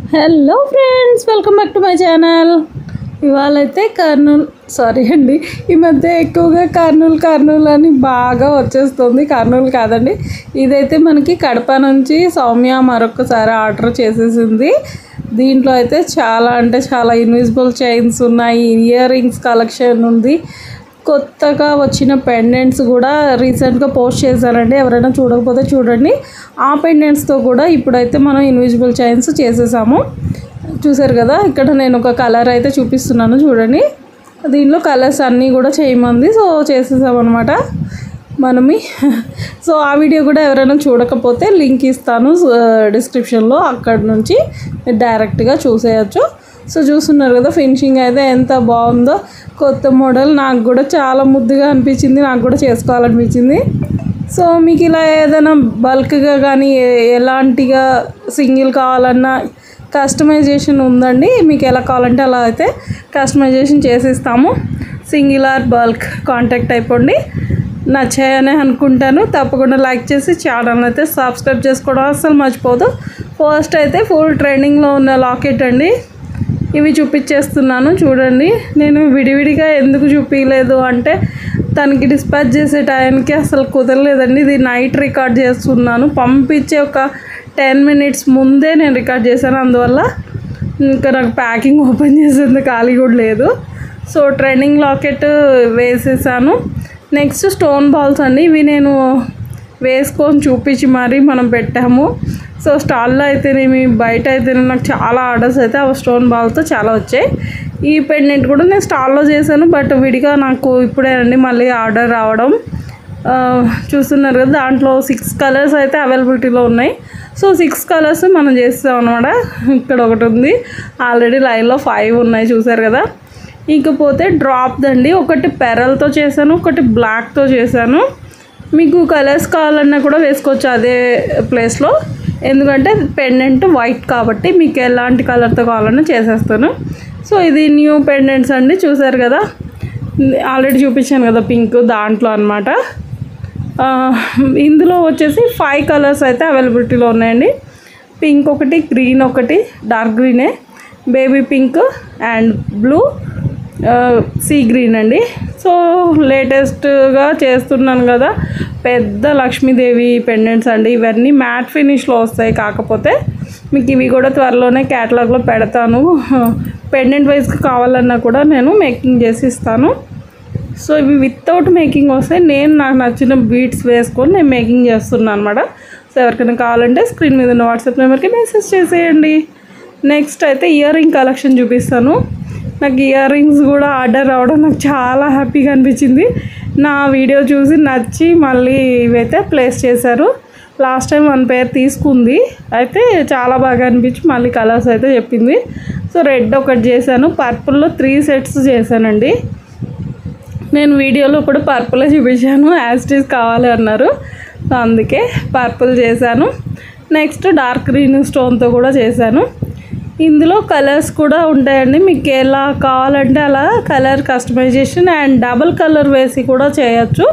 Hello friends, welcome back to my channel. ఇవాళైతే ఈ మధ్య ఎక్కువగా కర్నూలు అని బాగా వచ్చేస్తుంది. కర్నూలు కాదండి, ఇదైతే మనకి కడప నుంచి సౌమ్య మరొకసారి ఆర్డర్ చేసేసింది. దీంట్లో అయితే చాలా అంటే చాలా ఇన్విజిబుల్ చైన్స్ ఉన్నాయి, ఇయర్ రింగ్స్ కలెక్షన్ ఉంది, కొత్తగా వచ్చిన పెండెంట్స్ కూడా రీసెంట్గా పోస్ట్ చేశానండి. ఎవరైనా చూడకపోతే చూడండి. ఆ పెండెంట్స్తో కూడా ఇప్పుడైతే మనం ఇన్విజిబుల్ చైన్స్ చేసేసాము. చూసారు కదా, ఇక్కడ నేను ఒక కలర్ అయితే చూపిస్తున్నాను చూడండి. దీనిలో కలర్స్ అన్నీ కూడా చేయమంది, సో చేసేసామన్నమాట మనమి. సో ఆ వీడియో కూడా ఎవరైనా చూడకపోతే లింక్ ఇస్తాను డిస్క్రిప్షన్లో, అక్కడ నుంచి డైరెక్ట్గా చూసేయచ్చు. సో చూస్తున్నారు కదా, ఫినిషింగ్ అయితే ఎంత బాగుందో. కొత్త మోడల్, నాకు కూడా చాలా ముద్దుగా అనిపించింది, నాకు కూడా చేసుకోవాలనిపించింది. సో మీకు ఇలా ఏదైనా బల్క్గా కానీ ఎలాంటిగా సింగిల్ కావాలన్నా కస్టమైజేషన్ ఉందండి. మీకు ఎలా కావాలంటే అలా అయితే కస్టమైజేషన్ చేసిస్తాము. సింగిల్ ఆర్ బల్క్ కాంటాక్ట్ అయిపోండి. నచ్చాయని అనుకుంటాను. తప్పకుండా లైక్ చేసి ఛానల్ అయితే సబ్స్క్రైబ్ చేసుకోవడం అస్సలు మర్చిపోదు. ఫస్ట్ అయితే ఫుల్ ట్రెండింగ్లో ఉన్న లాకెట్ అండి, ఇవి చూపించేస్తున్నాను చూడండి. నేను విడివిడిగా ఎందుకు చూపించలేదు అంటే తనకి డిస్పాచ్ చేసే టైంకి అసలు కుదరలేదండి. ఇది నైట్ రికార్డ్ చేస్తున్నాను, పంపించే ఒక 10 minutes ముందే నేను రికార్డ్ చేశాను. అందువల్ల ఇంకా నాకు ప్యాకింగ్ ఓపెన్ చేసేంత ఖాళీ కూడా లేదు. సో ట్రెండింగ్ లాకెట్ వేసేసాను. నెక్స్ట్ స్టోన్ బాల్స్ అండి, ఇవి నేను వేసుకొని చూపించి మరీ మనం పెట్టాము. సో స్టాల్లో అయితేనేమి బయట అయితేనేమి నాకు చాలా ఆర్డర్స్ అయితే ఆ స్టోన్ బాల్తో చాలా వచ్చాయి. ఈ పెండెంట్ కూడా నేను స్టాల్లో చేశాను, బట్ విడిగా నాకు ఇప్పుడేనండి మళ్ళీ ఆర్డర్ రావడం. చూస్తున్నారు కదా, దాంట్లో 6 colours అయితే అవైలబిలిటీలో ఉన్నాయి. సో 6 colours మనం చేస్తాం అనమాట. ఇక్కడ ఒకటి ఉంది, ఆల్రెడీ లైన్లో 5 ఉన్నాయి చూసారు కదా. ఇకపోతే డ్రాప్ దండి, ఒకటి పెరల్తో చేశాను, ఒకటి బ్లాక్తో చేశాను. మీకు కలర్స్ కావాలన్నా కూడా వేసుకోవచ్చు అదే ప్లేస్లో, ఎందుకంటే పెండెంట్ వైట్ కాబట్టి మీకు ఎలాంటి కలర్తో కావాలన్నా చేసేస్తాను. సో ఇది న్యూ పెండెంట్స్ అండి, చూసారు కదా, ఆల్రెడీ చూపించాను కదా పింక్, దాంట్లో అనమాట. ఇందులో వచ్చేసి 5 colours అయితే అవైలబిలిటీలో ఉన్నాయండి. పింక్ ఒకటి, గ్రీన్ ఒకటి, డార్క్ గ్రీనే, baby pink and blue, sea green అండి. సో లేటెస్ట్గా చేస్తున్నాను కదా, పెద్ద లక్ష్మీదేవి పెండెంట్స్ అండి. ఇవన్నీ మ్యాట్ ఫినిష్లో వస్తాయి, కాకపోతే మీకు ఇవి కూడా త్వరలోనే క్యాటలాగ్లో పెడతాను. పెండెంట్ వైజ్కి కావాలన్నా కూడా నేను మేకింగ్ చేసి ఇస్తాను. సో ఇవి వితౌట్ మేకింగ్ వస్తాయి, నేను నాకు నచ్చిన బీట్స్ వేసుకొని నేను మేకింగ్ చేస్తున్నాను అనమాట. సో ఎవరికైనా కావాలంటే స్క్రీన్ మీద ఉన్న వాట్సాప్ నెంబర్కి మెసేజ్ చేసేయండి. నెక్స్ట్ అయితే ఇయర్ రింగ్ కలెక్షన్ చూపిస్తాను. నాకు ఇయర్ రింగ్స్ కూడా ఆర్డర్ రావడం నాకు చాలా హ్యాపీగా అనిపించింది. నా వీడియో చూసి నచ్చి మళ్ళీ ఇవైతే ప్లేస్ చేశారు. లాస్ట్ టైం 1 pair తీసుకుంది, అయితే చాలా బాగా అనిపించి మళ్ళీ కలర్స్ అయితే చెప్పింది. సో రెడ్ ఒకటి చేశాను, పర్పుల్లో 3 sets చేశానండి. నేను వీడియోలో కూడా పర్పులే చూపించాను, యాస్టీస్ కావాలి అన్నారు, సో అందుకే పర్పుల్ చేశాను. నెక్స్ట్ డార్క్ గ్రీన్ స్టోన్తో కూడా చేశాను. ఇందులో కలర్స్ కూడా ఉంటాయండి, మీకు ఎలా కావాలంటే అలా colour customisation and double colour వేసి కూడా చేయొచ్చు.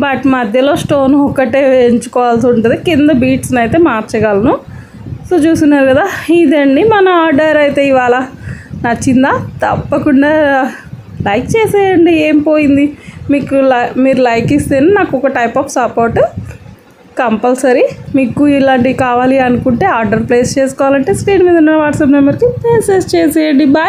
బట్ మధ్యలో స్టోన్ ఒక్కటే వేయించుకోవాల్సి ఉంటుంది, కింద బీట్స్ని అయితే మార్చగలను. సో చూస్తున్నారు కదా, ఇదండి మన ఆర్డర్. అయితే ఇవాళ నచ్చిందా? తప్పకుండా లైక్ చేసేయండి, ఏం పోయింది. మీరు లైక్ ఇస్తేనే నాకు ఒక టైప్ ఆఫ్ సపోర్ట్ కంపల్సరీ. మీకు ఇలాంటివి కావాలి అనుకుంటే ఆర్డర్ ప్లేస్ చేసుకోవాలంటే స్క్రీన్ మీద ఉన్న వాట్సాప్ నెంబర్కి మెసేజ్ చేసేయండి. బాయ్.